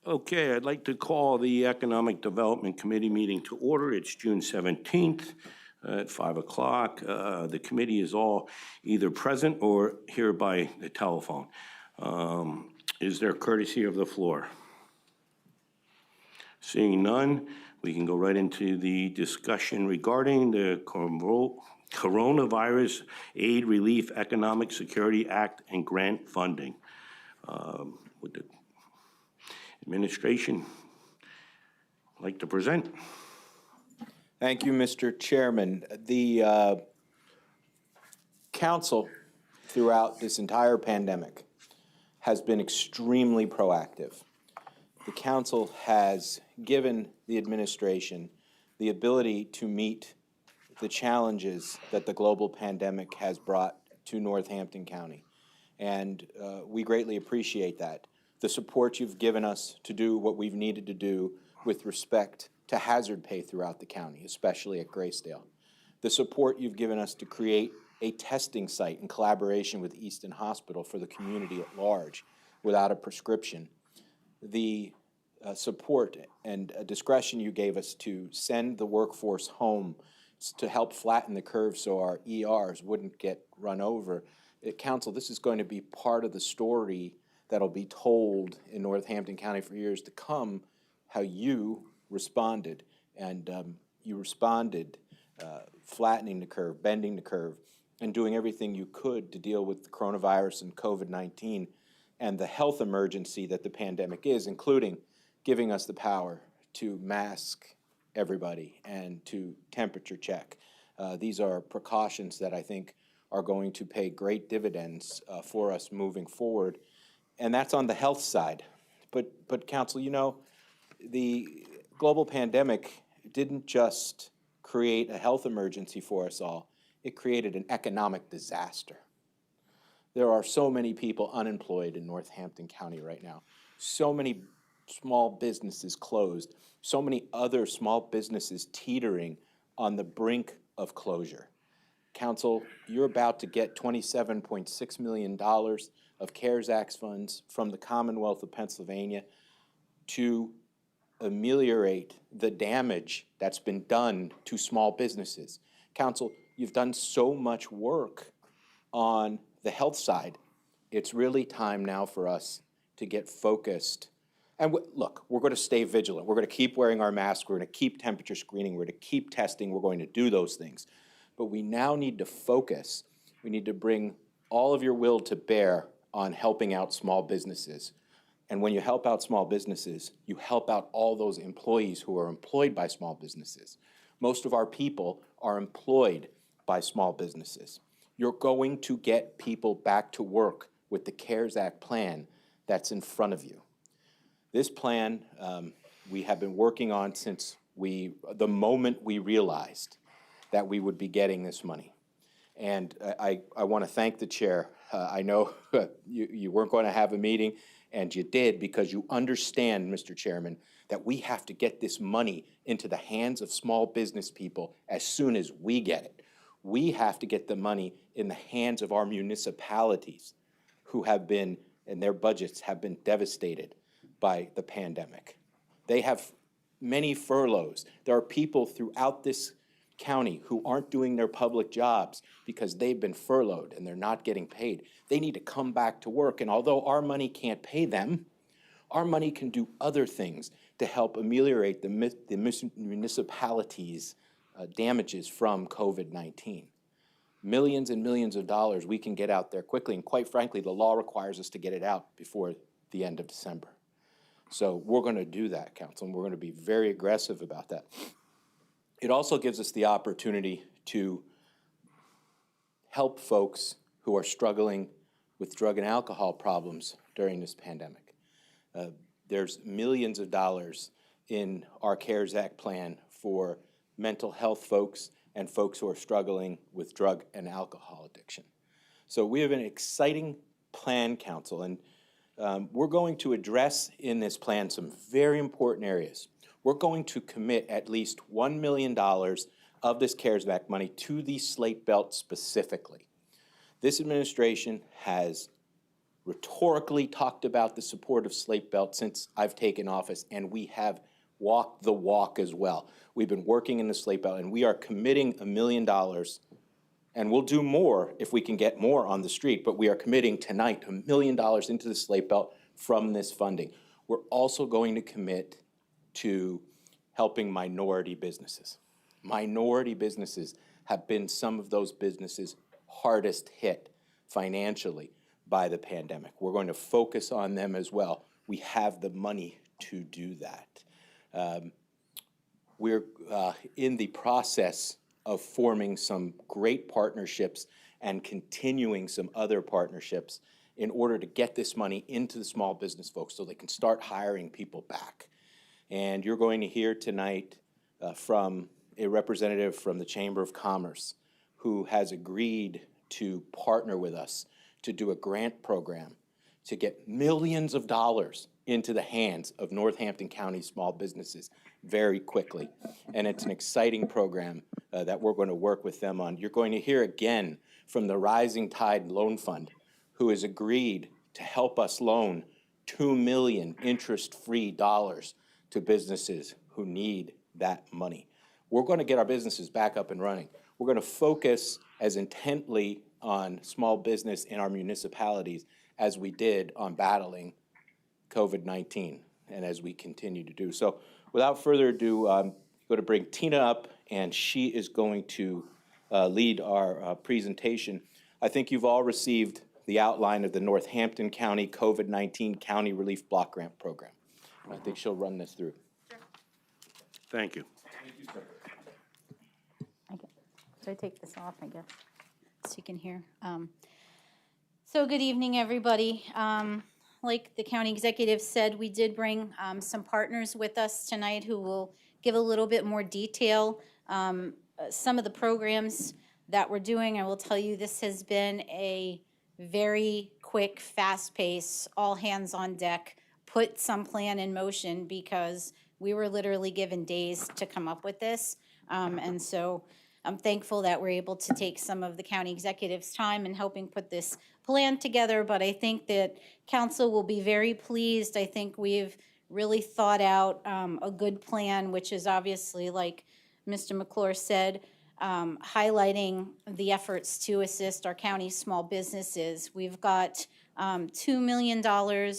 Okay, I'd like to call the Economic Development Committee meeting to order. It's June 17th at 5 o'clock. The committee is all either present or here by the telephone. Is there courtesy of the floor? Seeing none, we can go right into the discussion regarding the Coronavirus Aid Relief Economic Security Act and grant funding. Would the administration like to present? Thank you, Mr. Chairman. The Council, throughout this entire pandemic, has been extremely proactive. The Council has given the administration the ability to meet the challenges that the global pandemic has brought to Northampton County, and we greatly appreciate that. The support you've given us to do what we've needed to do with respect to hazard pay throughout the county, especially at Graysdale. The support you've given us to create a testing site in collaboration with Easton Hospital for the community at large without a prescription. The support and discretion you gave us to send the workforce home to help flatten the curve so our ERs wouldn't get run over. Council, this is going to be part of the story that'll be told in Northampton County for years to come, how you responded. And you responded flattening the curve, bending the curve, and doing everything you could to deal with the coronavirus and COVID-19 and the health emergency that the pandemic is, including giving us the power to mask everybody and to temperature check. These are precautions that I think are going to pay great dividends for us moving forward. And that's on the health side. But Council, you know, the global pandemic didn't just create a health emergency for us all, it created an economic disaster. There are so many people unemployed in Northampton County right now. So many small businesses closed. So many other small businesses teetering on the brink of closure. Council, you're about to get $27.6 million of CARES Act funds from the Commonwealth of Pennsylvania to ameliorate the damage that's been done to small businesses. Council, you've done so much work on the health side. It's really time now for us to get focused. And look, we're going to stay vigilant. We're going to keep wearing our masks. We're going to keep temperature screening. We're going to keep testing. We're going to do those things. But we now need to focus. We need to bring all of your will to bear on helping out small businesses. And when you help out small businesses, you help out all those employees who are employed by small businesses. Most of our people are employed by small businesses. You're going to get people back to work with the CARES Act plan that's in front of you. This plan we have been working on since the moment we realized that we would be getting this money. And I want to thank the chair. I know you weren't going to have a meeting, and you did because you understand, Mr. Chairman, that we have to get this money into the hands of small business people as soon as we get it. We have to get the money in the hands of our municipalities who have been, and their budgets have been devastated by the pandemic. They have many furloughs. There are people throughout this county who aren't doing their public jobs because they've been furloughed and they're not getting paid. They need to come back to work. And although our money can't pay them, our money can do other things to help ameliorate the municipalities' damages from COVID-19. Millions and millions of dollars we can get out there quickly. And quite frankly, the law requires us to get it out before the end of December. So we're going to do that, Council, and we're going to be very aggressive about that. It also gives us the opportunity to help folks who are struggling with drug and alcohol problems during this pandemic. There's millions of dollars in our CARES Act plan for mental health folks and folks who are struggling with drug and alcohol addiction. So we have an exciting plan, Council, and we're going to address in this plan some very important areas. We're going to commit at least $1 million of this CARES Act money to the Slate Belt specifically. This administration has rhetorically talked about the support of Slate Belt since I've taken office, and we have walked the walk as well. We've been working in the Slate Belt, and we are committing $1 million, and we'll do more if we can get more on the street, but we are committing tonight $1 million into the Slate Belt from this funding. We're also going to commit to helping minority businesses. Minority businesses have been some of those businesses hardest hit financially by the pandemic. We're going to focus on them as well. We have the money to do that. We're in the process of forming some great partnerships and continuing some other partnerships in order to get this money into the small business folks so they can start hiring people back. And you're going to hear tonight from a representative from the Chamber of Commerce who has agreed to partner with us to do a grant program to get millions of dollars into the hands of Northampton County small businesses very quickly. And it's an exciting program that we're going to work with them on. You're going to hear again from the Rising Tide Loan Fund, who has agreed to help us loan $2 million interest-free dollars to businesses who need that money. We're going to get our businesses back up and running. We're going to focus as intently on small business in our municipalities as we did on battling COVID-19 and as we continue to do. So without further ado, I'm going to bring Tina up, and she is going to lead our presentation. I think you've all received the outline of the Northampton County COVID-19 County Relief Block Grant Program. I think she'll run this through. Sure. Thank you. Thank you, sir. Should I take this off, I guess, so you can hear? So good evening, everybody. Like the county executive said, we did bring some partners with us tonight who will give a little bit more detail. Some of the programs that we're doing, I will tell you, this has been a very quick, fast pace, all hands on deck, put some plan in motion because we were literally given days to come up with this. And so I'm thankful that we're able to take some of the county executive's time in helping put this plan together, but I think that council will be very pleased. I think we've really thought out a good plan, which is obviously, like Mr. McClure said, highlighting the efforts to assist our county small businesses. We've got $2 million,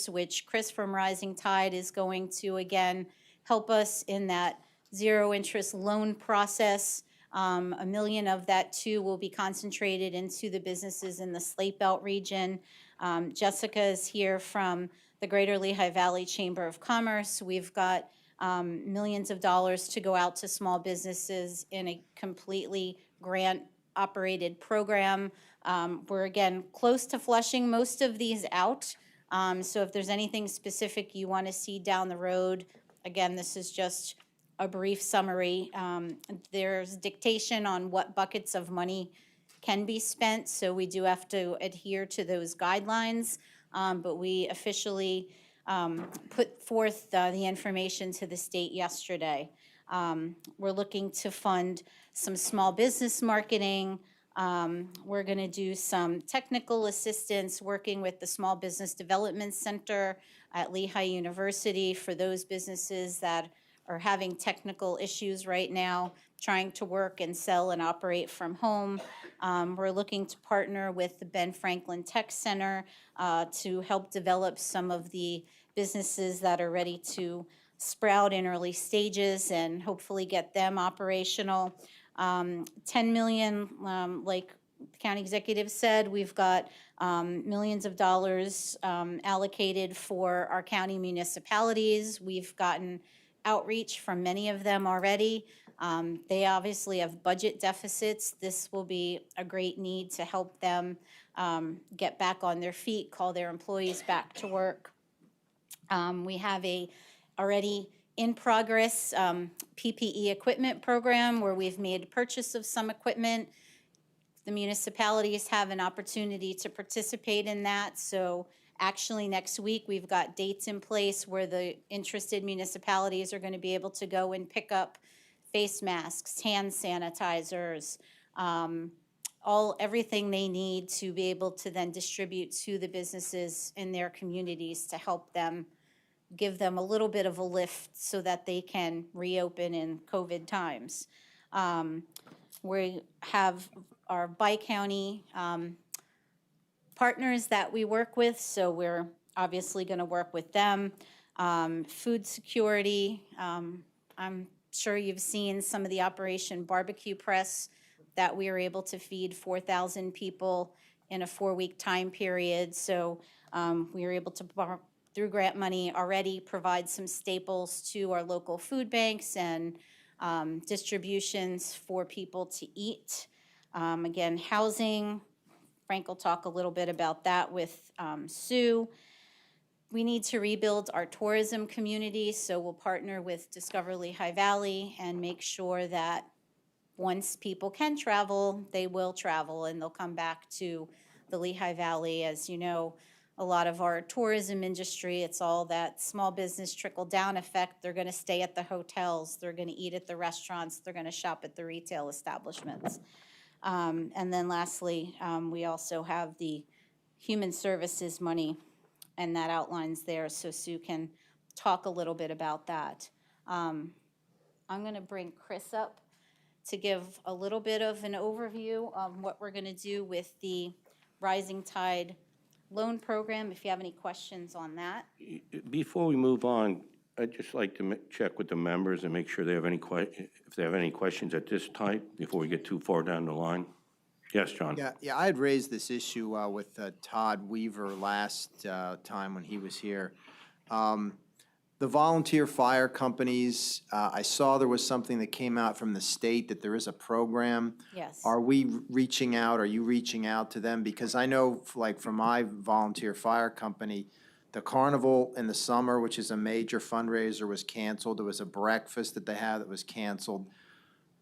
which Chris from Rising Tide is going to, again, help us in that zero interest loan process. $1 million of that too will be concentrated into the businesses in the Slate Belt region. Jessica is here from the Greater Lehigh Valley Chamber of Commerce. We've got millions of dollars to go out to small businesses in a completely grant-operated program. We're, again, close to flushing most of these out. So if there's anything specific you want to see down the road, again, this is just a brief summary. There's dictation on what buckets of money can be spent, so we do have to adhere to those guidelines, but we officially put forth the information to the state yesterday. We're looking to fund some small business marketing. We're going to do some technical assistance working with the Small Business Development Center at Lehigh University for those businesses that are having technical issues right now, trying to work and sell and operate from home. We're looking to partner with the Ben Franklin Tech Center to help develop some of the businesses that are ready to sprout in early stages and hopefully get them operational. 10 million, like the county executive said, we've got millions of dollars allocated for our county municipalities. We've gotten outreach from many of them already. They obviously have budget deficits. This will be a great need to help them get back on their feet, call their employees back to work. We have a already in progress PPE equipment program where we've made purchase of some equipment. The municipalities have an opportunity to participate in that. So actually next week we've got dates in place where the interested municipalities are going to be able to go and pick up face masks, hand sanitizers, everything they need to be able to then distribute to the businesses in their communities to help them, give them a little bit of a lift so that they can reopen in COVID times. We have our bi-county partners that we work with, so we're obviously going to work with them. Food security, I'm sure you've seen some of the Operation Barbecue Press that we were able to feed 4,000 people in a 4-week time period. So we were able to, through grant money, already provide some staples to our local food banks and distributions for people to eat. Again, housing, Frank will talk a little bit about that with Sue. We need to rebuild our tourism community, so we'll partner with Discover Lehigh Valley and make sure that once people can travel, they will travel and they'll come back to the Lehigh Valley. As you know, a lot of our tourism industry, it's all that small business trickle-down effect. They're going to stay at the hotels, they're going to eat at the restaurants, they're going to shop at the retail establishments. And then lastly, we also have the human services money, and that outlines there, so Sue can talk a little bit about that. I'm going to bring Chris up to give a little bit of an overview of what we're going to do with the Rising Tide loan program, if you have any questions on that. Before we move on, I'd just like to check with the members and make sure they have any if they have any questions at this time before we get too far down the line. Yes, John. Yeah, I had raised this issue with Todd Weaver last time when he was here. The volunteer fire companies, I saw there was something that came out from the state that there is a program. Yes. Are we reaching out? Are you reaching out to them? Because I know, like, for my volunteer fire company, the carnival in the summer, which is a major fundraiser, was canceled. There was a breakfast that they had that was canceled.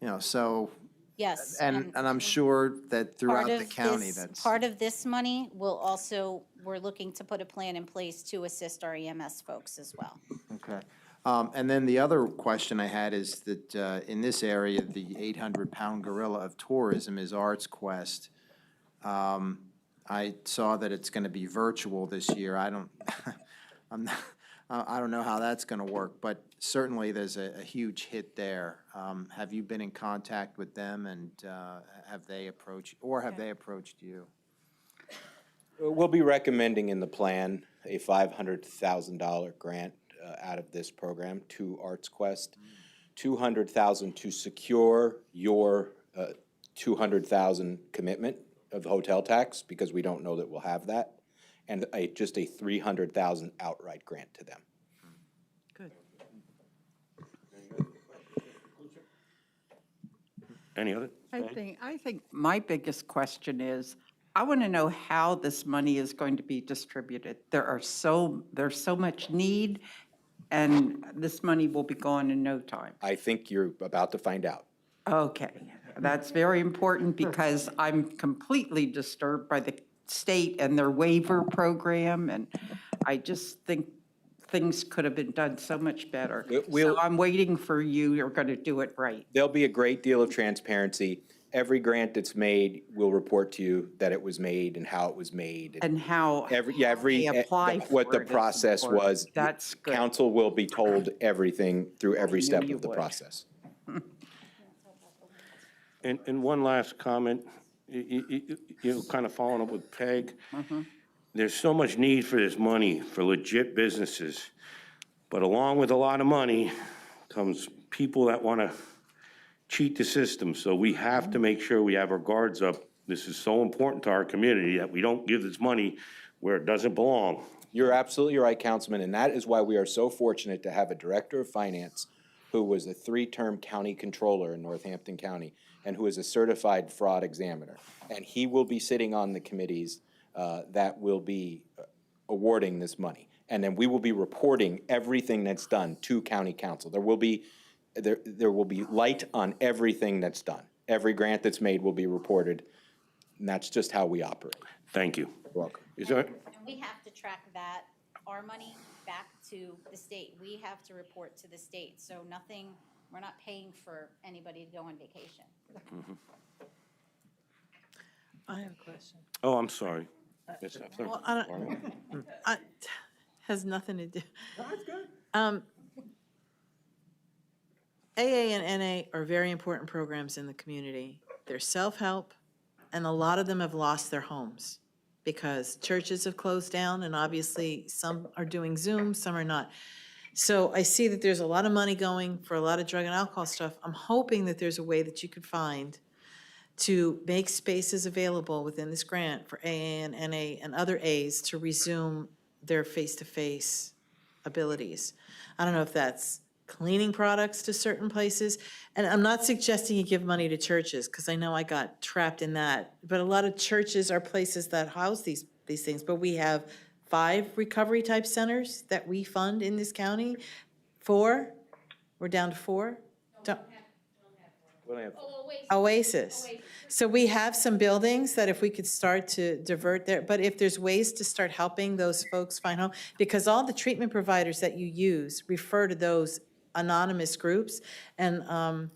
You know, so. Yes. And I'm sure that throughout the county, that's. Part of this money will also, we're looking to put a plan in place to assist our EMS folks as well. Okay. And then the other question I had is that in this area, the 800-pound gorilla of tourism is Artsquest. I saw that it's going to be virtual this year. I don't, I don't know how that's going to work, but certainly there's a huge hit there. Have you been in contact with them, and have they approached you? We'll be recommending in the plan a $500,000 grant out of this program to Artsquest, $200,000 to secure your $200,000 commitment of hotel tax, because we don't know that we'll have that, and just a $300,000 outright grant to them. Good. Any other? I think my biggest question is, I want to know how this money is going to be distributed. There's so much need, and this money will be gone in no time. I think you're about to find out. Okay, that's very important, because I'm completely disturbed by the state and their waiver program, and I just think things could have been done so much better. So I'm waiting for you. You're going to do it right. There'll be a great deal of transparency. Every grant that's made will report to you that it was made and how it was made. And how they apply what for the it is process important. was. That's good. Council will be told everything through every knew step you of the would. process. And one last comment, kind of following up with Peg. There's so much need for this money for legit businesses, but along with a lot of money comes people that want to cheat the system. So we have to make sure we have our guards up. This is so important to our community that we don't give this money where it doesn't belong. You're absolutely right, Councilman, and that is why we are so fortunate to have a Director of Finance who was a 3-term county controller in Northampton County and who is a certified fraud examiner. And he will be sitting on the committees that will be awarding this money. And then we will be reporting everything that's done to County Council. There will be light on everything that's done. Every grant that's made will be reported, and that's just how we operate. Thank you. You're welcome. Is there, And we have to track that, our money back to the state. We have to report to the state, so nothing, we're not paying for anybody to go on vacation. I have a question. Oh, I'm sorry. Yes, sir. Well, has nothing to do. That's good. AA and NA are very important programs in the community. They're self-help, and a lot of them have lost their homes because churches have closed down, and obviously some are doing Zoom, some are not. So I see that there's a lot of money going for a lot of drug and alcohol stuff. I'm hoping that there's a way that you could find to make spaces available within this grant for AA and NA and other As to resume their face-to-face abilities. I don't know if that's cleaning products to certain places, and I'm not suggesting you give money to churches, because I know I got trapped in that, but a lot of churches are places that house these things, but we have 5 recovery-type centers that we fund in this county. 4? We're down to 4? Oasis. So we have some buildings that if we could start to divert there, but if there's ways to start helping those folks find home, because all the treatment providers that you use refer to those anonymous groups, and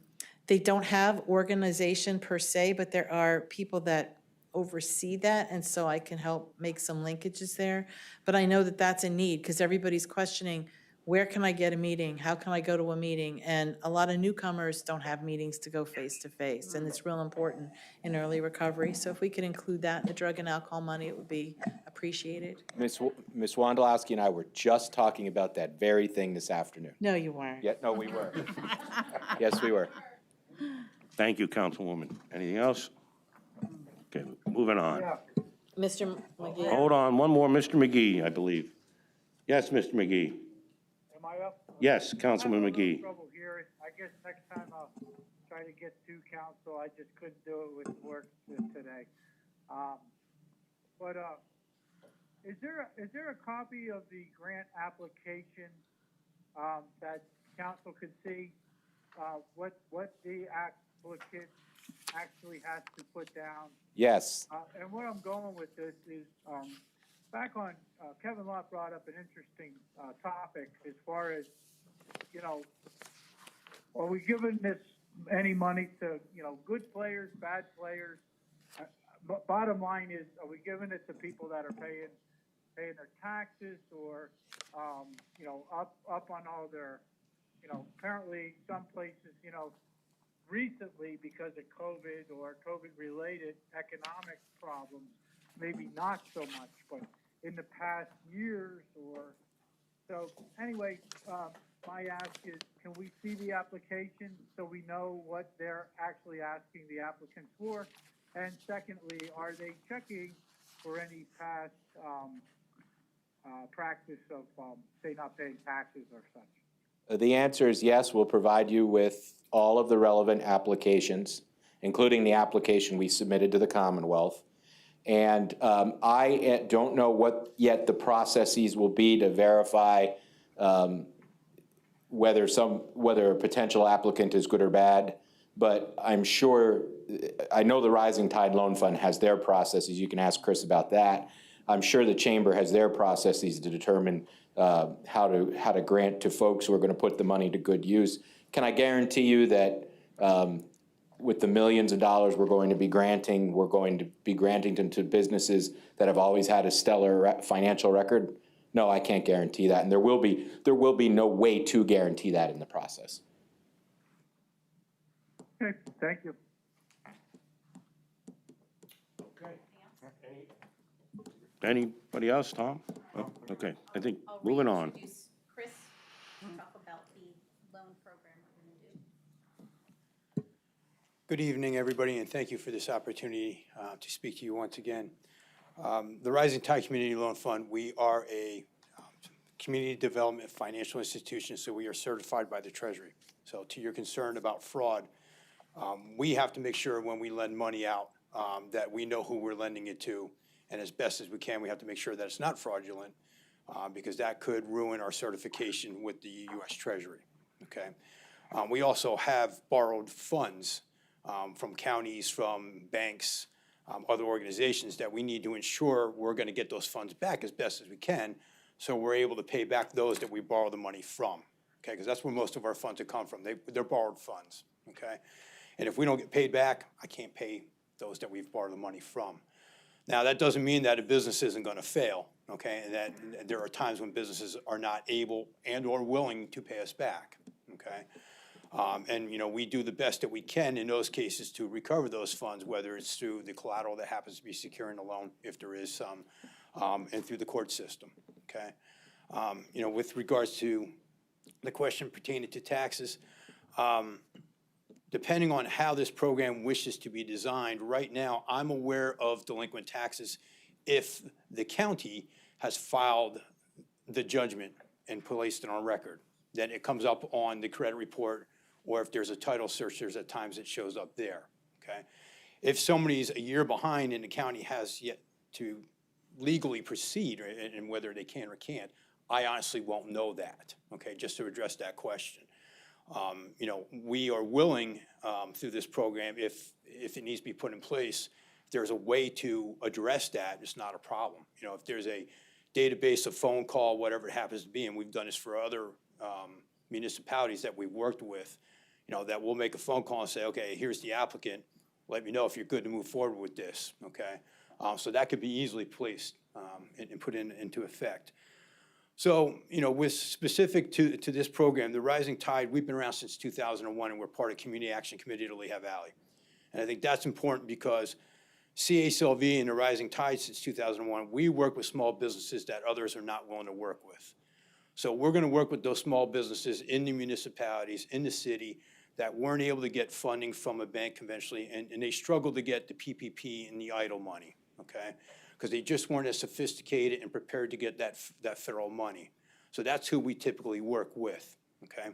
they don't have organization per se, but there are people that oversee that, and so I can help make some linkages there. But I know that that's a need, because everybody's questioning, where can I get a meeting? How can I go to a meeting? And a lot of newcomers don't have meetings to go face-to-face, and it's real important in early recovery. So if we could include that in the drug and alcohol money, it would be appreciated. Ms. Wondolowski and I were just talking about that very thing this afternoon. No, you weren't. Yeah, no, we were. Yes, we were. Thank you, Councilwoman. Anything else? Okay, moving on. Mr. McGee? Hold on, one more, Mr. McGee, I believe. Yes, Mr. McGee. Am I up? Yes, Councilman I'm having a McGee. little trouble here. I guess next time I'll try to get to council. I just couldn't do it with work today. Is there a copy of the grant application that council could see? What the applicant actually has to put down? Yes. And where I'm going with this is, back on, Kevin Lott brought up an interesting topic as far as, are we giving this any money to, good players, bad players? But bottom line is, are we giving it to people that are paying their taxes or, up on all their, apparently some places, recently because of COVID or COVID-related economic problems, maybe not so much, but in the past years or so. Anyway, my ask is, can we see the application so we know what they're actually asking the applicants for? And secondly, are they checking for any past practice of, say, not paying taxes or such? The answer is yes. We'll provide you with all of the relevant applications, including the application we submitted to the Commonwealth. And I don't know what yet the processes will be to verify whether a potential applicant is good or bad. But I'm sure, I know the Rising Tide Loan Fund has their processes. You can ask Chris about that. I'm sure the Chamber has their processes to determine how to grant to folks who are going to put the money to good use. Can I guarantee you that with the millions of dollars we're going to be granting them to businesses that have always had a stellar financial record? No, I can't guarantee that, and there will be no way to guarantee that in the process. Okay, thank you. Anybody else, Tom? Oh, okay, I think, moving on. Reintroduce Chris, talk about the loan program we're going to do. Good evening, everybody, and thank you for this opportunity to speak to you once again. The Rising Tide Community Loan Fund, we are a community development financial institution, so we are certified by the Treasury. So to your concern about fraud, we have to make sure when we lend money out that we know who we're lending it to, and as best as we can, we have to make sure that it's not fraudulent because that could ruin our certification with the U.S. Treasury, okay? We also have borrowed funds from counties, from banks, other organizations that we need to ensure we're going to get those funds back as best as we can, so we're able to pay back those that we borrow the money from, okay? Because that's where most of our funds have come from. They're borrowed funds, okay? And if we don't get paid back, I can't pay those that we've borrowed the money from. Now, that doesn't mean that a business isn't going to fail, okay? And that there are times when businesses are not able and/or willing to pay us back, okay? And, you know, we do the best that we can in those cases to recover those funds, whether it's through the collateral that happens to be securing the loan, if there is some, and through the court system, okay? You know, with regards to the question pertaining to taxes, depending on how this program wishes to be designed, right now, I'm aware of delinquent taxes if the county has filed the judgment and placed it on record. Then it comes up on the credit report, or if there's a title search, there's at times it shows up there, okay? If somebody's a year behind and the county has yet to legally proceed, and whether they can or can't, I honestly won't know that, okay, just to address that question. You know, we are willing, through this program, if it needs to be put in place, if there's a way to address that, it's not a problem. You know, if there's a database, a phone call, whatever it happens to be, and we've done this for other municipalities that we've worked with, you know, that we'll make a phone call and say, okay, here's the applicant, let me know if you're good to move forward with this, okay? So that could be easily placed and put into effect. So, you know, with specific to this program, the Rising Tide, we've been around since 2001, and we're part of Community Action Committee to Lehigh Valley. And I think that's important because CASLV and the Rising Tide since 2001, we work with small businesses that others are not willing to work with. So we're going to work with those small businesses in the municipalities, in the city, that weren't able to get funding from a bank conventionally, and they struggled to get the PPP and the EIDL money, okay? Because they just weren't as sophisticated and prepared to get that federal money. So that's who we typically work with, okay?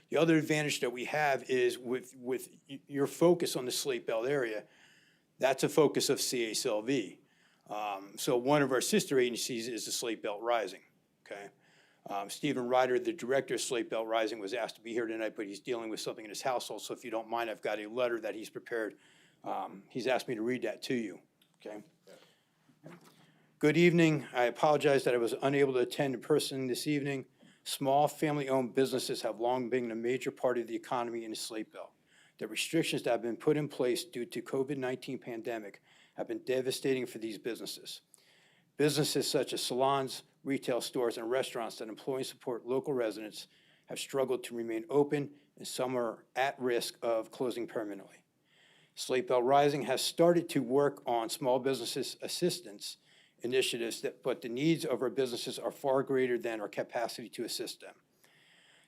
The other advantage that we have is with your focus on the Slate Belt area, that's a focus of CASLV. So one of our sister agencies is the Slate Belt Rising, okay? Stephen Ryder, the director of Slate Belt Rising, was asked to be here tonight, but he's dealing with something in his household. So if you don't mind, I've got a letter that he's prepared. He's asked me to read that to you, okay? Good evening. I apologize that I was unable to attend in person this evening. Small family-owned businesses have long been a major part of the economy in the Slate Belt. The restrictions that have been put in place due to COVID-19 pandemic have been devastating for these businesses. Businesses such as salons, retail stores, and restaurants that employ and support local residents have struggled to remain open, and some are at risk of closing permanently. Slate Belt Rising has started to work on small businesses assistance initiatives, but the needs of our businesses are far greater than our capacity to assist them.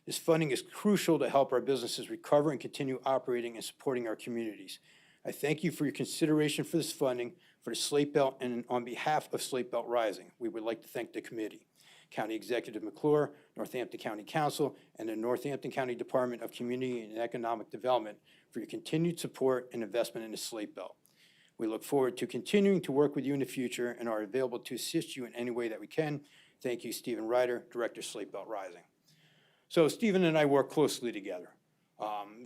This funding is crucial to help our businesses recover and continue operating and supporting our communities. I thank you for your consideration for this funding for the Slate Belt, and on behalf of Slate Belt Rising, we would like to thank the committee, County Executive McClure, Northampton County Council, and the Northampton County Department of Community and Economic Development for your continued support and investment in the Slate Belt. We look forward to continuing to work with you in the future and are available to assist you in any way that we can. Thank you, Stephen Ryder, Director, Slate Belt Rising. So Stephen and I work closely together.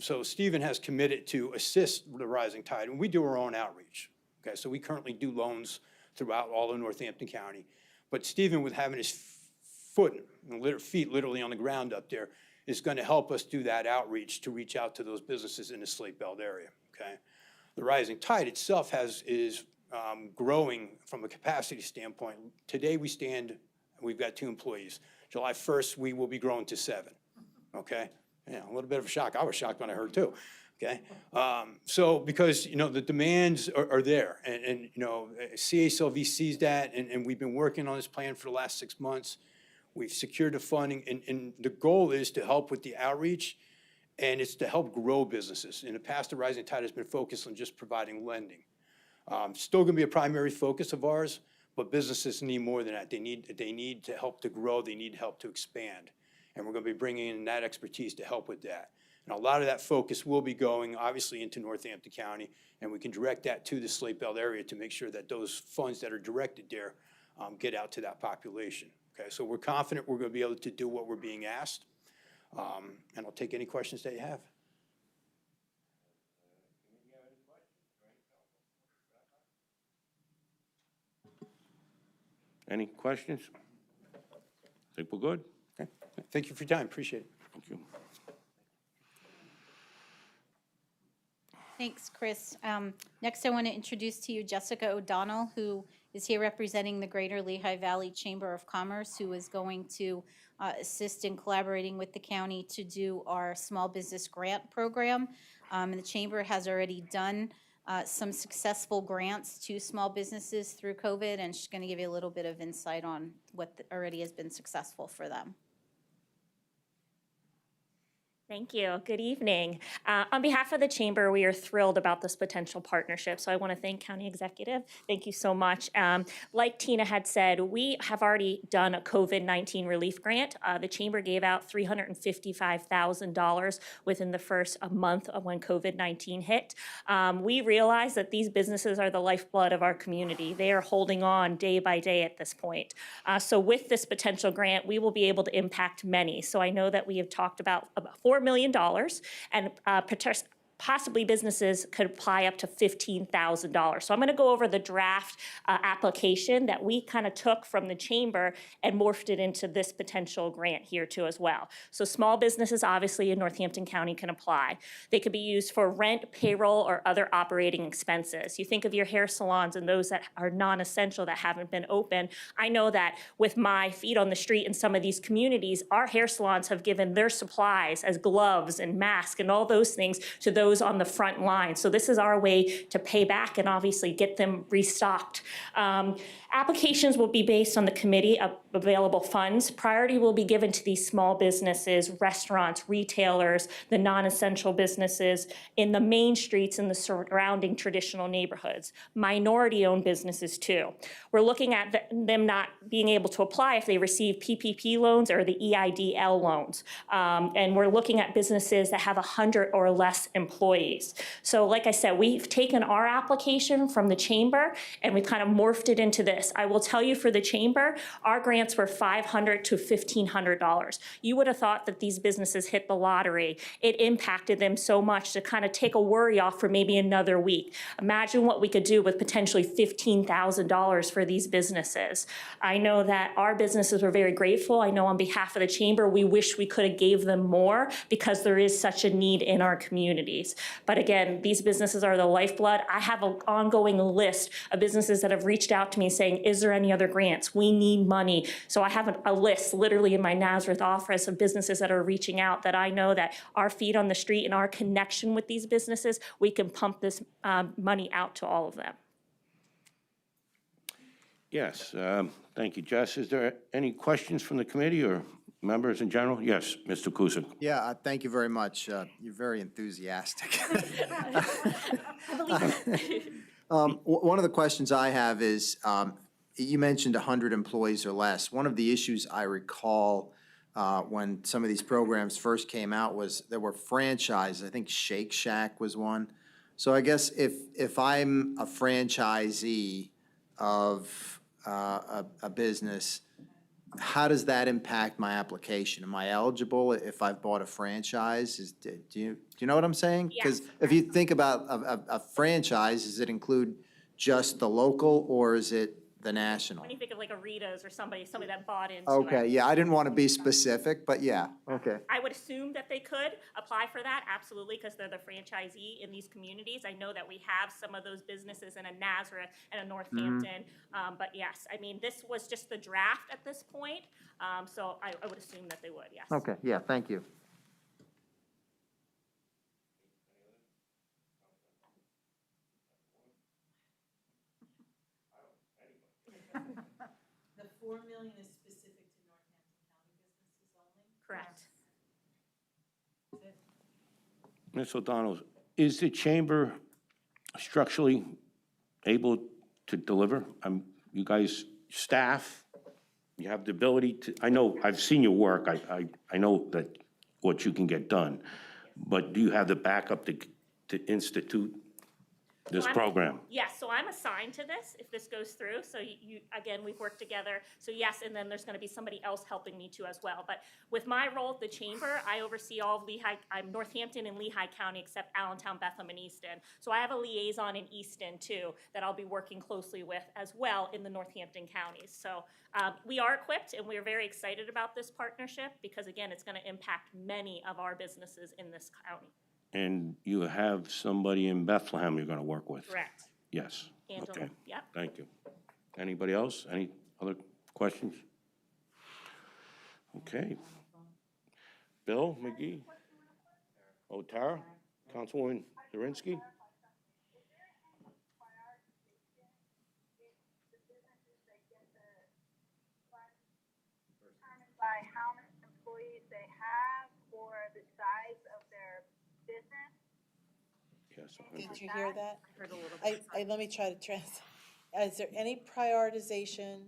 So Stephen has committed to assist the Rising Tide, and we do our own outreach. Okay, so we currently do loans throughout all of Northampton County. But Stephen, with having his feet literally on the ground up there, is going to help us do that outreach to reach out to those businesses in the Slate Belt area, okay? The Rising Tide itself is growing from a capacity standpoint. Today we've got 2 employees. July 1st, we will be growing to 7, okay? Yeah, a little bit of a shock. I was shocked when I heard 2, okay? So because, you know, the demands are there, and you know, CASLV sees that, and we've been working on this plan for the last 6 months. We've secured the funding, and the goal is to help with the outreach, and it's to help grow businesses. In the past, the Rising Tide has been focused on just providing lending. Still going to be a primary focus of ours, but businesses need more than that. They need to help to grow. They need help to expand. And we're going to be bringing in that expertise to help with that. And a lot of that focus will be going, obviously, into Northampton County, and we can direct that to the Slate Belt area to make sure that those funds that are directed there get out to that population. Okay, so we're confident we're going to be able to do what we're being asked. And I'll take any questions that you have. Any questions? Think we're good? Okay. Thank you for your time. Appreciate it. Thank you. Thanks, Chris. Next, I want to introduce to you Jessica O'Donnell, who is here representing the Greater Lehigh Valley Chamber of Commerce, who is going to assist in collaborating with the county to do our small business grant program. And the chamber has already done some successful grants to small businesses through COVID, and she's going to give you a little bit of insight on what already has been successful for them. Thank you. Good evening. On behalf of the Chamber, we are thrilled about this potential partnership. So I want to thank County Executive. Thank you so much. Like Tina had said, we have already done a COVID-19 relief grant. The Chamber gave out $355,000 within the first month of when COVID-19 hit. We realize that these businesses are the lifeblood of our community. They are holding on day by day at this point. So with this potential grant, we will be able to impact many. So I know that we have talked about $4 million, and possibly businesses could apply up to $15,000. So I'm going to go over the draft application that we kind of took from the chamber and morphed it into this potential grant here too as well. So small businesses obviously in Northampton County can apply. They could be used for rent, payroll, or other operating expenses. You think of your hair salons and those that are non-essential that haven't been open. I know that with my feet on the street in some of these communities, our hair salons have given their supplies as gloves and masks and all those things to those on the front line. So this is our way to pay back and obviously get them restocked. Applications will be based on the committee of available funds. Priority will be given to these small businesses, restaurants, retailers, the non-essential businesses in the main streets and the surrounding traditional neighborhoods, minority-owned businesses too. We're looking at them not being able to apply if they receive PPP loans or the EIDL loans. And we're looking at businesses that have 100 or less employees. So like I said, we've taken our application from the chamber and we've kind of morphed it into this. I will tell you for the chamber, our grants were $500 to $1,500. You would have thought that these businesses hit the lottery. It impacted them so much to kind of take a worry off for maybe another week. Imagine what we could do with potentially $15,000 for these businesses. I know that our businesses were very grateful. I know on behalf of the chamber, we wish we could have gave them more because there is such a need in our communities. But again, these businesses are the lifeblood. I have an ongoing list of businesses that have reached out to me saying, is there any other grants? We need money. So I have a list literally in my Nazareth office of businesses that are reaching out that I know that our feet on the street and our connection with these businesses, we can pump this money out to all of them. Yes, thank you, Jess. Is there any questions from the committee or members in general? Yes, Mr. Kusick. Yeah, thank you very much. You're very enthusiastic. One of the questions I have is, you mentioned 100 employees or less. One of the issues I recall when some of these programs first came out was there were franchises. I think Shake Shack was one. So I guess if I'm a franchisee of a business, how does that impact my application? Am I eligible if I've bought a franchise? Do you know what I'm saying? Because if you think about a franchise, does it include just the local or is it the national? When you think of like a Rita's or somebody that bought into Okay, it. yeah, I didn't want to be specific, but yeah, okay. I would assume that they could apply for that, absolutely, because they're the franchisee in these communities. I know that we have some of those businesses in a Nazareth and a Northampton, but yes, I mean, this was just the draft at this point, so I would assume that they would, yes. Okay, yeah, thank you. The $4 million is specific to Northampton County businesses only? Correct. Ms. O'Donnell, is the chamber structurally able to deliver? You guys, staff, you have the ability to, I know, I've seen your work, I know that what you can get done, but do you have the backup to institute this program? Yes, so I'm assigned to this if this goes through. So you again, we've worked together. So yes, and then there's going to be somebody else helping me too as well. But with my role at the chamber, I oversee all of Lehigh. I'm Northampton and Lehigh County except Allentown, Bethlehem, and Easton. So I have a liaison in Easton too that I'll be working closely with as well in the Northampton counties. So we are equipped and we're very excited about this partnership because again, it's going to impact many of our businesses in this county. And you have somebody in Bethlehem you're gonna work with? Correct. Yes, Angela, okay, yep. thank you. Anybody else? Any other questions? Okay. Bill McGee? Oh, Tara? Councilwoman Zirinsky? By how many employees they have or the size of their business? Yes. Did you hear that? Let me try to is there any prioritization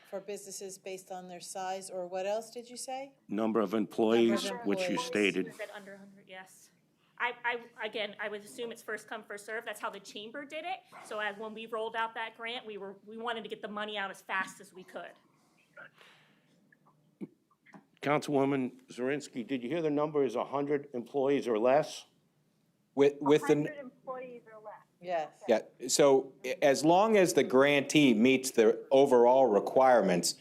for businesses based on their size, or what else did you say? Number of employees, which you employees. stated. You said under 100, yes. Again, I would assume it's first come, first served. That's how the chamber did it. So as when we rolled out that grant, we wanted to get the money out as fast as we could. Councilwoman Zirinsky, did you hear the number is 100 employees or less? With the, 100 employees or less. Yes. yeah, so as long as the grantee meets the overall requirements,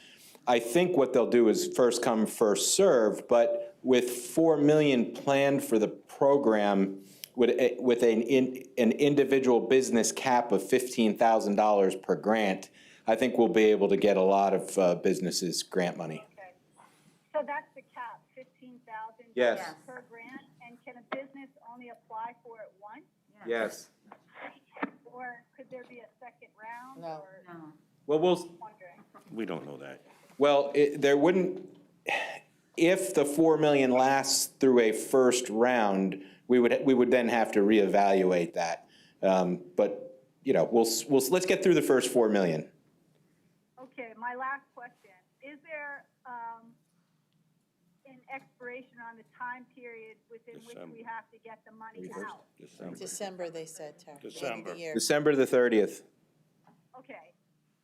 I think what they'll do is first come, first serve, but with 4 million planned for the program, with an individual business cap of $15,000 per grant, I think we'll be able to get a lot of businesses grant money. Okay. So that's the cap, 15,000 Yes. per grant, and can a business only apply for it once? Yes. Or could there be a second round? No. Or Well, wondering. We don't know that. well, there wouldn't, if the 4 million lasts through a first round, we would then have to reevaluate that. But, you know, let's get through the first 4 million. Okay, my last question. Is there an expiration on the time period within which December. we have to get the money out? December, they said, Tara. the end of the December. year. December the 30th. Okay,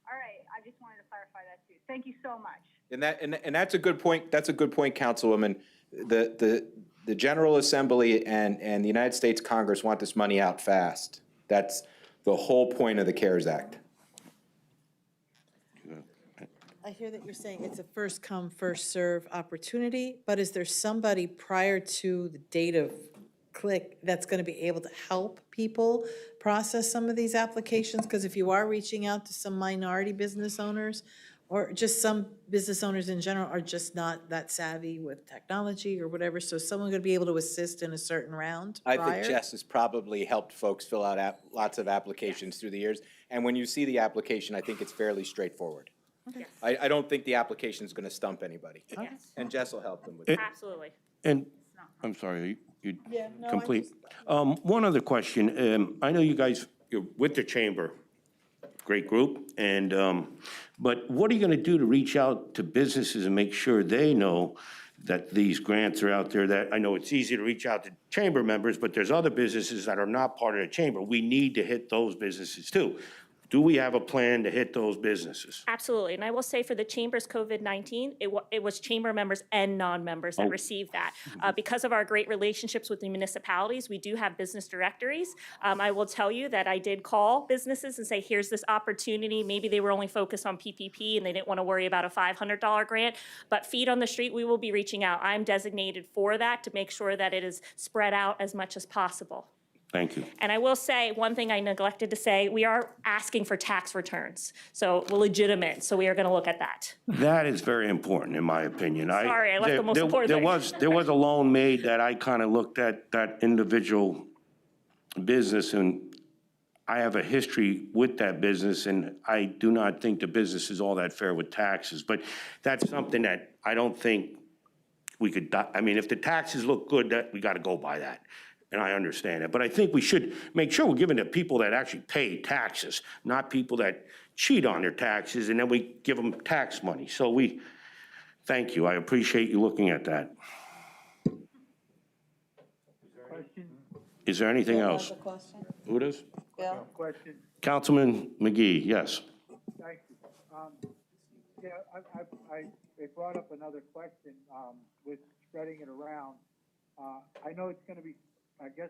all right, I just wanted to clarify that too. Thank you so much. And that's a good point, Councilwoman. The General Assembly and the United States Congress want this money out fast. That's the whole point of the CARES Act. I hear that you're saying it's a first come, first serve opportunity, but is there somebody prior to the date of click that's going to be able to help people process some of these applications? Because if you are reaching out to some minority business owners, or just some business owners in general are just not that savvy with technology or whatever, so someone going to be able to assist in a certain round I prior? think Jess has probably helped folks fill out lots of applications through the years. And when you see the application, I think it's fairly straightforward. Yes, I don't think the application is going to stump anybody. yes, And Jess will help them with it. absolutely. And, I'm sorry, you Yeah, no, I complete. just- One other question. I know you guys, you're with the chamber, great group, and, but what are you gonna do to reach out to businesses and make sure they know that these grants are out there? That, I know it's easy to reach out to chamber members, but there's other businesses that are not part of the chamber. We need to hit those businesses too. Do we have a plan to hit those businesses? Absolutely, and I will say for the Chamber's COVID-19, it was chamber members and non-members that received that. Because of our great relationships with the municipalities, we do have business directories. I will tell you that I did call businesses and say, here's this opportunity. Maybe they were only focused on PPP and they didn't want to worry about a $500 grant, but feet on the street, we will be reaching out. I'm designated for that to make sure that it is spread out as much as possible. Thank you. And I will say, one thing I neglected to say, we are asking for tax returns. So we're legitimate, so we are going to look at that. That is very important, in my opinion. Sorry, I left the most important thing. There was a loan made that I kind of looked at that individual business, and I have a history with that business, and I do not think the business is all that fair with taxes. But that's something that I don't think we could, I mean, if the taxes look good, that, we got to go by that. And I understand it, but I think we should make sure we're giving it to people that actually pay taxes, not people that cheat on their taxes, and then we give them tax money. So thank you, I appreciate you looking at that. Question, Is there anything else? Another question? Who does? Bill? question, Councilman McGee, yes. thank you. Yeah, they brought up another question, with spreading it around. I know it's gonna be, I guess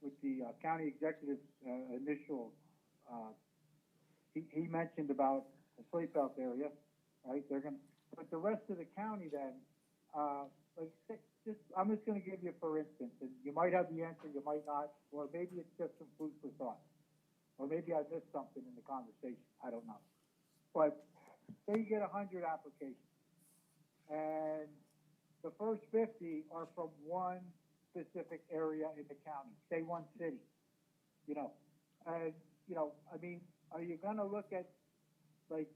with the county executive's initial, he mentioned about the sleep out area, right? They're gonna, but the rest of the county then, like I'm just gonna give you for instance, and you might have the answer, you might not, or maybe it's just some food for thought. Or maybe I missed something in the conversation, I don't know. But say you get 100 applications, and the first 50 are from one specific area in the county, say one city, you know. And, you know, I mean, are you gonna look at, like,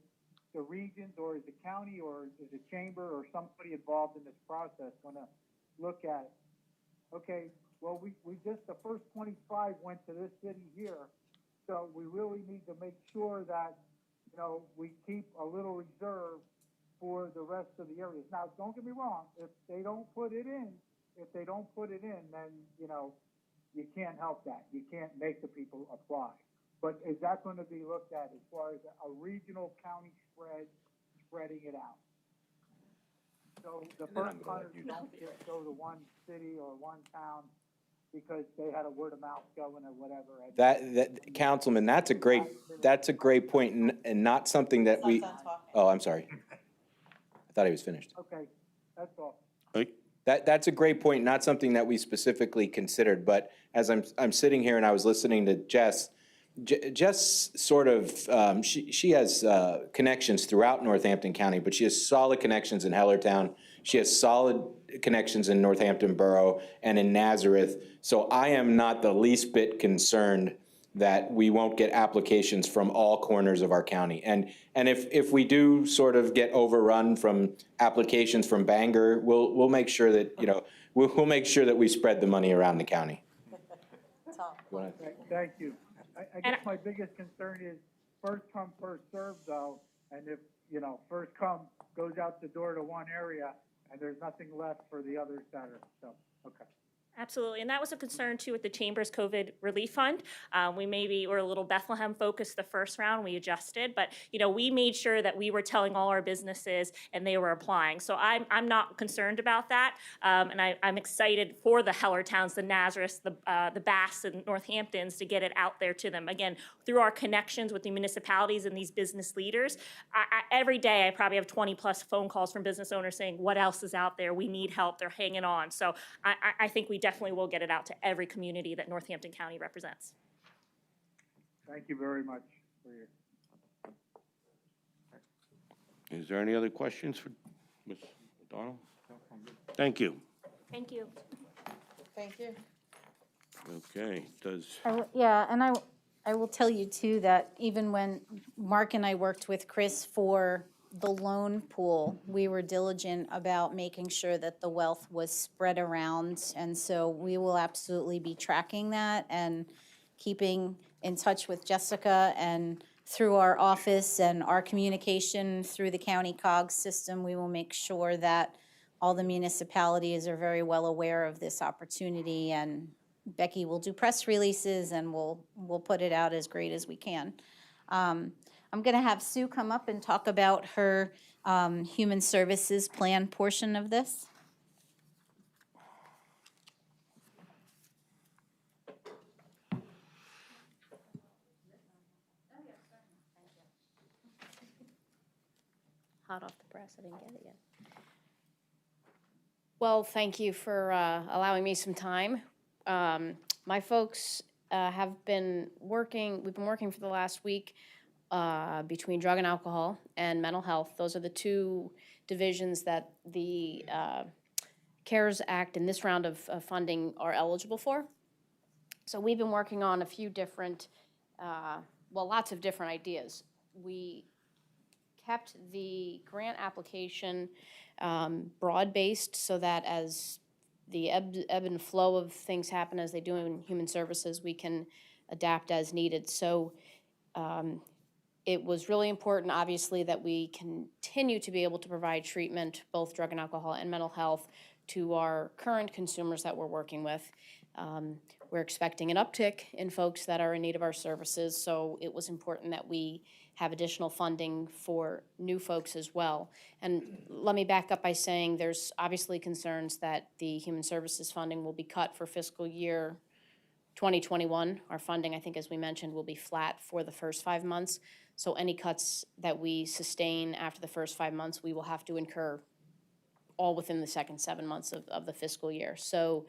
the regions, or is the county, or is the chamber, or somebody involved in this process gonna look at, okay, well, we just, the first 25 went to this city here, so we really need to make sure that, you know, we keep a little reserve for the rest of the areas. Now, don't get me wrong, if they don't put it in, then, you know, you can't help that. You can't make the people apply. But is that going to be looked at as far as a regional county spreading it out? So the first 100 don't just go to one city or one town because they had a word of mouth going or whatever. That, Councilman, that's a great point, and not something that we, oh, I'm sorry. I thought he was finished. Okay, that's all. That's a great point, not something that we specifically considered, but as I'm sitting here and I was listening to Jess, Jess sort of, she has connections throughout Northampton County, but she has solid connections in Hellertown. She has solid connections in Northampton Borough and in Nazareth. So I am not the least bit concerned that we won't get applications from all corners of our county. And if we do sort of get overrun from applications from Bangor, we'll make sure that, you know, we'll make sure that we spread the money around the county. Thank you. I guess my biggest concern is first come, first served though. And if, you know, first come goes out the door to one area and there's nothing left for the others that are, so, okay. Absolutely, and that was a concern too with the Chamber's COVID Relief Fund. We maybe were a little Bethlehem focused the first round, we adjusted, but you know, we made sure that we were telling all our businesses and they were applying. So I'm not concerned about that, and I'm excited for the Hellertowns, the Nazareths, the Bass and Northamptons to get it out there to them. Again, through our connections with the municipalities and these business leaders, every day I probably have 20 plus phone calls from business owners saying, what else is out there? We need help, they're hanging on. So I think we definitely will get it out to every community that Northampton County represents. Thank you very much for your. Is there any other questions for Ms. O'Donnell? Thank you. Thank you. Thank you. Okay, Yeah, and I will tell you too that even when Mark and I worked with Chris for the loan pool, we were diligent about making sure that the wealth was spread around. And so we will absolutely be tracking that and keeping in touch with Jessica, and through our office and our communication through the county COGS system, we will make sure that all the municipalities are very well aware of this opportunity. And Becky will do press releases and we'll put it out as great as we can. I'm going to have Sue come up and talk about her human services plan portion of this. Hot off the press, I didn't get it yet. Well, thank you for allowing me some time. My folks have been working, we've been working for the last week between drug and alcohol and mental health. Those are the two divisions that the CARES Act and this round of funding are eligible for. So we've been working on a few different, lots of different ideas. We kept the grant application broad-based so that as the ebb and flow of things happen as they do in human services, we can adapt as needed. So it was really important, obviously, that we continue to be able to provide treatment, both drug and alcohol and mental health, to our current consumers that we're working with. We're expecting an uptick in folks that are in need of our services, so it was important that we have additional funding for new folks as well. And let me back up by saying there's obviously concerns that the human services funding will be cut for fiscal year 2021. Our funding, I think, as we mentioned, will be flat for the first 5 months. So any cuts that we sustain after the first 5 months, we will have to incur all within the second 7 months of the fiscal year. So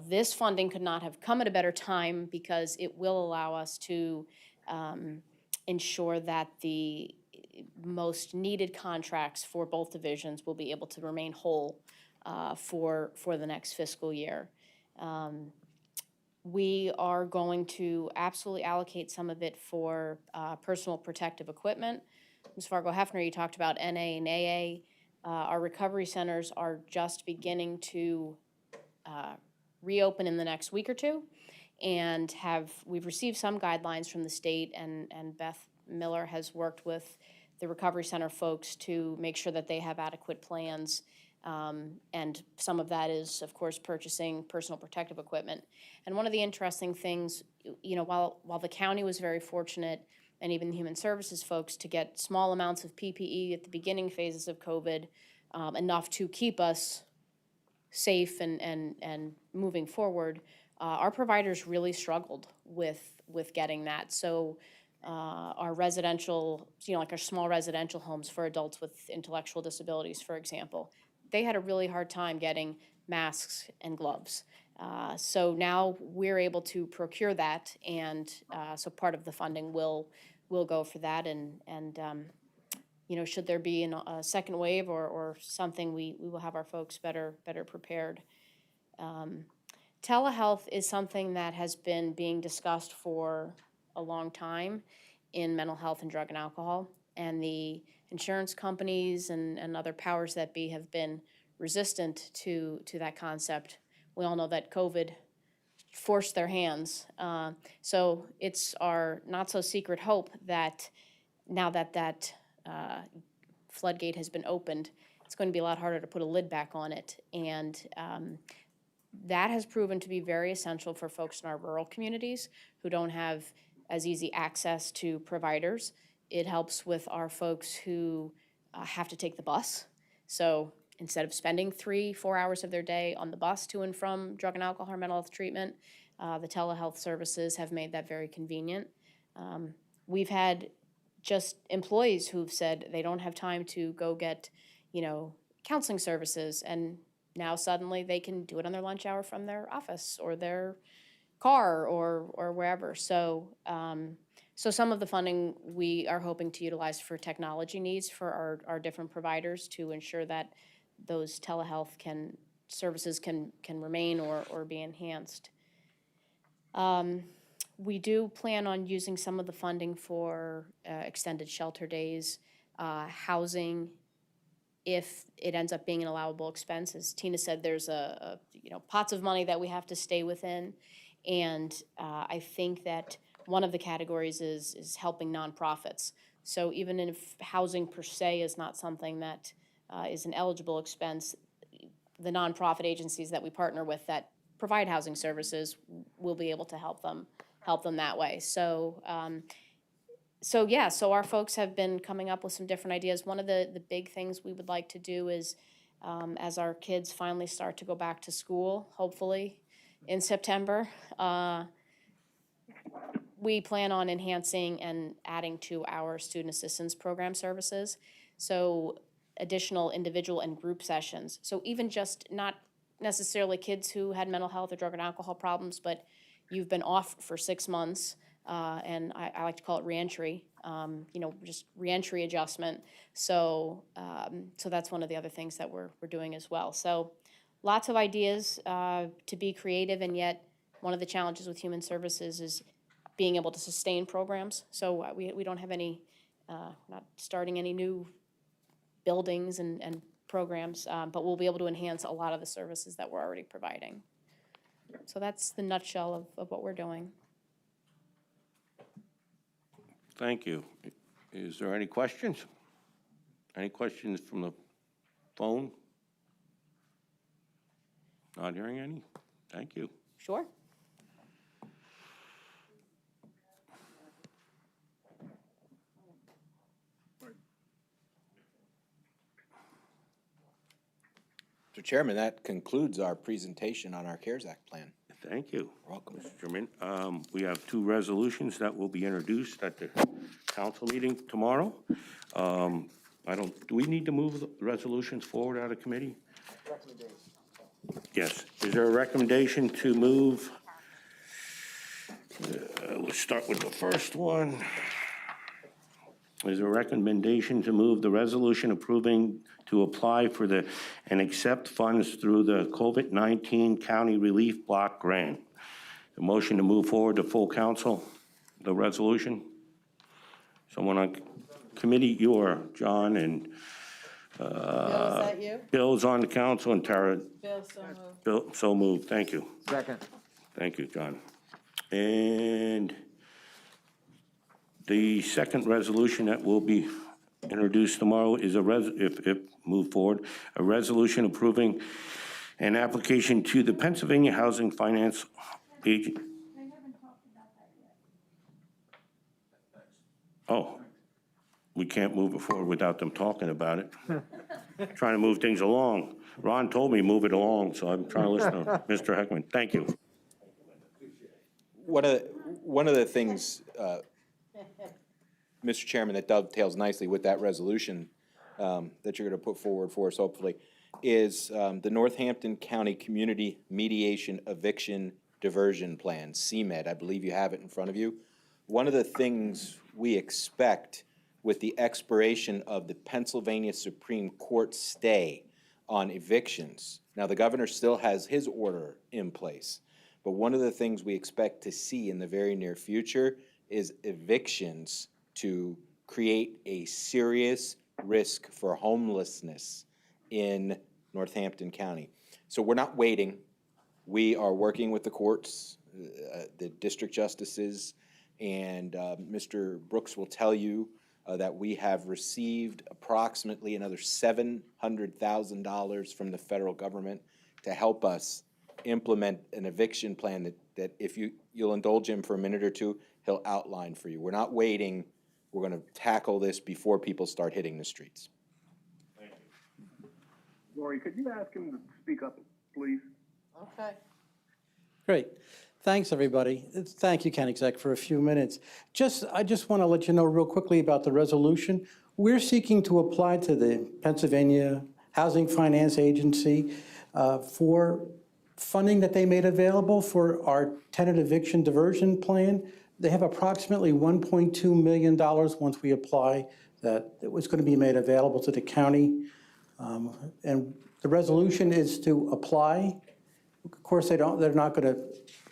this funding could not have come at a better time because it will allow us to ensure that the most needed contracts for both divisions will be able to remain whole for the next fiscal year. We are going to absolutely allocate some of it for personal protective equipment. Ms. Fargo-Hefner, you talked about NA and AA. Our recovery centers are just beginning to reopen in the next week or two, and we've received some guidelines from the state, and Beth Miller has worked with the recovery center folks to make sure that they have adequate plans. And some of that is, of course, purchasing personal protective equipment. And one of the interesting things, you know, while the county was very fortunate, and even the human services folks, to get small amounts of PPE at the beginning phases of COVID, enough to keep us safe and moving forward, our providers really struggled with getting that. So our residential, you know, like our small residential homes for adults with intellectual disabilities, for example, they had a really hard time getting masks and gloves. So now we're able to procure that, and so part of the funding will go for that. And you know, should there be a second wave or something, we will have our folks better prepared. Telehealth is something that has been being discussed for a long time in mental health and drug and alcohol, and the insurance companies and other powers that be have been resistant to that concept. We all know that COVID forced their hands. So it's our not-so-secret hope that now that floodgate has been opened, it's going to be a lot harder to put a lid back on it. And that has proven to be very essential for folks in our rural communities who don't have as easy access to providers. It helps with our folks who have to take the bus. So instead of spending 3-4 hours of their day on the bus to and from drug and alcohol or mental health treatment, the telehealth services have made that very convenient. We've had just employees who've said they don't have time to go get, you know, counseling services, and now suddenly they can do it on their lunch hour from their office or their car or wherever. So so some of the funding we are hoping to utilize for technology needs for our different providers to ensure that those telehealth services can remain or be enhanced. We do plan on using some of the funding for extended shelter days, housing, if it ends up being an allowable expense. As Tina said, there's you know, pots of money that we have to stay within, and I think that one of the categories is helping nonprofits. So even if housing per se is not something that is an eligible expense, the nonprofit agencies that we partner with that provide housing services will be able to help them that way. So so our folks have been coming up with some different ideas. One of the big things we would like to do is, as our kids finally start to go back to school, hopefully in September, we plan on enhancing and adding to our student assistance program services. So additional individual and group sessions. So even just not necessarily kids who had mental health or drug and alcohol problems, but you've been off for 6 months, and I like to call it reentry, you know, just reentry adjustment. So so that's one of the other things that we're doing as well. So lots of ideas to be creative, and yet one of the challenges with human services is being able to sustain programs. So we don't have any, not starting any new buildings and programs, but we'll be able to enhance a lot of the services that we're already providing. So that's the nutshell of what we're doing. Thank you. Is there any questions? Any questions from the phone? Not hearing any? Thank you. Sure. Mr. Chairman, that concludes our presentation on our CARES Act plan. Thank you. Welcome. Mr. Chairman, we have 2 resolutions that will be introduced at the council meeting tomorrow. do we need to move the resolutions forward out of committee? Yes. Is there a recommendation to move? Let's start with the first one. Is there a recommendation to move the resolution approving to apply for and accept funds through the COVID-19 County Relief Block Grant? The motion to move forward to full council, the resolution? Someone on committee, you are, John, and Bill, is that you? Bill's on the council, and Tara. Bill, so moved. Bill, so moved, thank you. Second. Thank you, John. And the second resolution that will be introduced tomorrow is if moved forward, a resolution approving an application to the Pennsylvania Housing Finance Agent. Oh, we can't move it forward without them talking about it. Trying to move things along. Ron told me move it along, so I'm trying to listen to Mr. Heckman. Thank you. One of the things, Mr. Chairman, that dovetails nicely with that resolution that you're going to put forward for us, hopefully, is the Northampton County Community Mediation Eviction Diversion Plan, CMED. I believe you have it in front of you. One of the things we expect with the expiration of the Pennsylvania Supreme Court stay on evictions. Now, the governor still has his order in place, but one of the things we expect to see in the very near future is evictions to create a serious risk for homelessness in Northampton County. So we're not waiting. We are working with the courts, the district justices, and Mr. Brooks will tell you that we have received approximately another $700,000 from the federal government to help us implement an eviction plan that if you'll indulge him for a minute or two, he'll outline for you. We're not waiting. We're going to tackle this before people start hitting the streets. Thank you. Lori, could you ask him to speak up, please? Okay. Great. Thanks, everybody. Thank you, County Exec, for a few minutes. I just want to let you know real quickly about the resolution. We're seeking to apply to the Pennsylvania Housing Finance Agency for funding that they made available for our tenant eviction diversion plan. They have approximately $1.2 million once we apply that it was going to be made available to the county. And the resolution is to apply. Of course, they're not going to,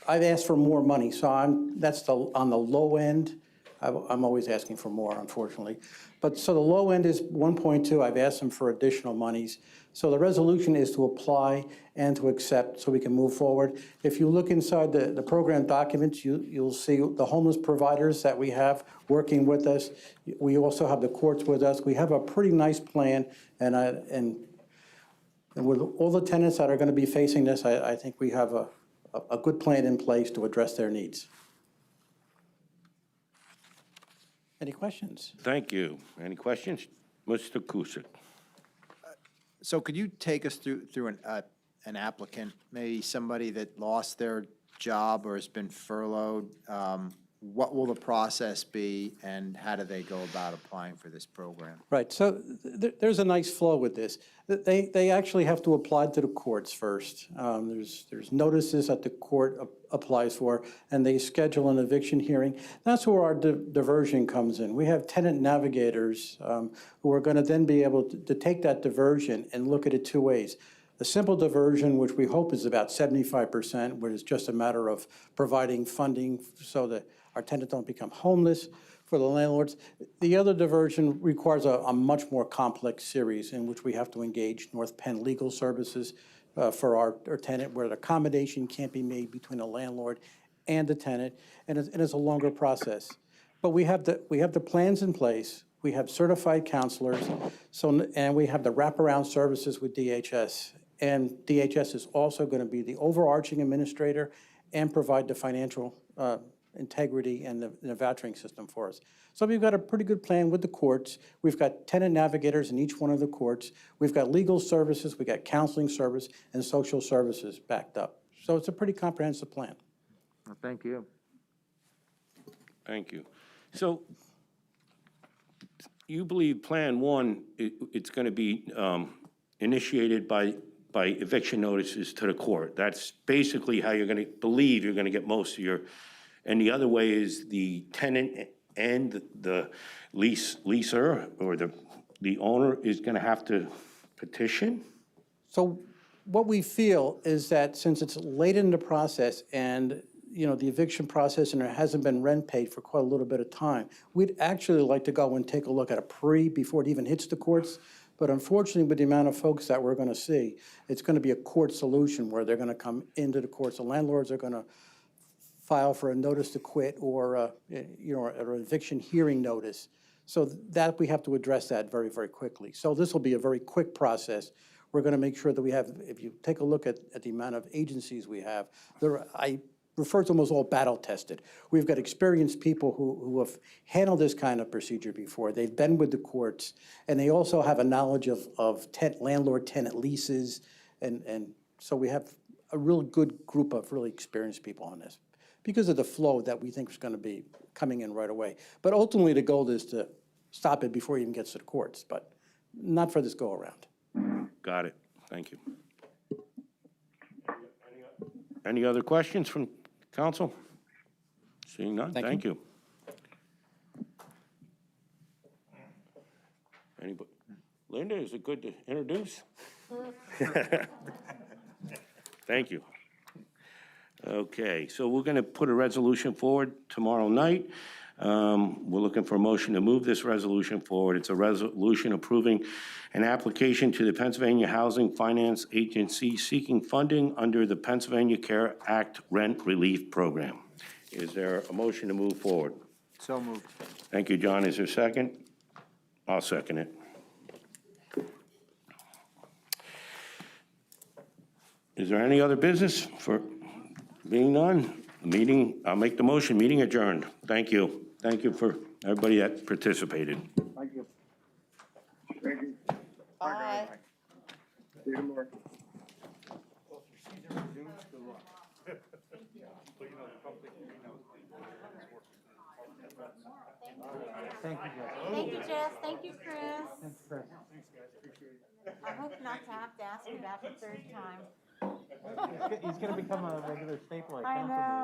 I've asked for more money, so that's on the low end. I'm always asking for more, unfortunately. But so the low end is 1.2. I've asked them for additional monies. So the resolution is to apply and to accept so we can move forward. If you look inside the program documents, you'll see the homeless providers that we have working with us. We also have the courts with us. We have a pretty nice plan, and with all the tenants that are going to be facing this, I think we have a good plan in place to address their needs. Any questions? Thank you. Any questions? Mr. Kusick. So could you take us through an applicant, maybe somebody that lost their job or has been furloughed? What will the process be, and how do they go about applying for this program? Right, so there's a nice flow with this. They actually have to apply to the courts first. There's notices that the court applies for, and they schedule an eviction hearing. That's where our diversion comes in. We have tenant navigators who are going to then be able to take that diversion and look at it two ways. The simple diversion, which we hope is about 75%, where it's just a matter of providing funding so that our tenants don't become homeless for the landlords. The other diversion requires a much more complex series in which we have to engage North Penn Legal Services for our tenant, where the accommodation can't be made between the landlord and the tenant, and it's a longer process. But we have the plans in place. We have certified counselors, and we have the wraparound services with DHS. And DHS is also going to be the overarching administrator and provide the financial integrity and the vouchering system for us. So we've got a pretty good plan with the courts. We've got tenant navigators in each one of the courts. We've got legal services, we've got counseling service, and social services backed up. So it's a pretty comprehensive plan. Well, thank you. Thank you. So you believe Plan 1, it's going to be initiated by eviction notices to the court. That's basically how you're going to believe you're going to get most of your, and the other way is the tenant and the leaser or the owner is going to have to petition? So what we feel is that since it's late in the process and, the eviction process and there hasn't been rent paid for quite a little bit of time, we'd actually like to go and take a look at before it even hits the courts. But unfortunately, with the amount of folks that we're going to see, it's going to be a court solution where they're going to come into the courts. The landlords are going to file for a notice to quit or, an eviction hearing notice. So that we have to address that very, very quickly. So this will be a very quick process. We're going to make sure that we have, if you take a look at the amount of agencies we have, I refer to them as all battle tested. We've got experienced people who have handled this kind of procedure before. They've been with the courts, and they also have a knowledge of landlord-tenant leases. And so we have a real good group of really experienced people on this because of the flow that we think is going to be coming in right away. But ultimately, the goal is to stop it before it even gets to the courts, but not for this go-around. Got it. Thank you. Any other questions from council? Seeing none, thank you. Anybody? Linda, is it good to introduce? Thank you. Okay, so we're going to put a resolution forward tomorrow night. We're looking for a motion to move this resolution forward. It's a resolution approving an application to the Pennsylvania Housing Finance Agency seeking funding under the Pennsylvania Care Act Rent Relief Program. Is there a motion to move forward? So moved. Thank you, John. Is there a second? I'll second it. Is there any other business? For being none, I'll make the motion. Meeting adjourned. Thank you. Thank you for everybody that participated. Thank you. Thank you. Bye. See you tomorrow. Thank you, Jess. Thank you, Chris. Thanks, Chris. Thanks, guys. Appreciate it. I hope not to have to ask you that the third time. He's going to become a regular staple at I know.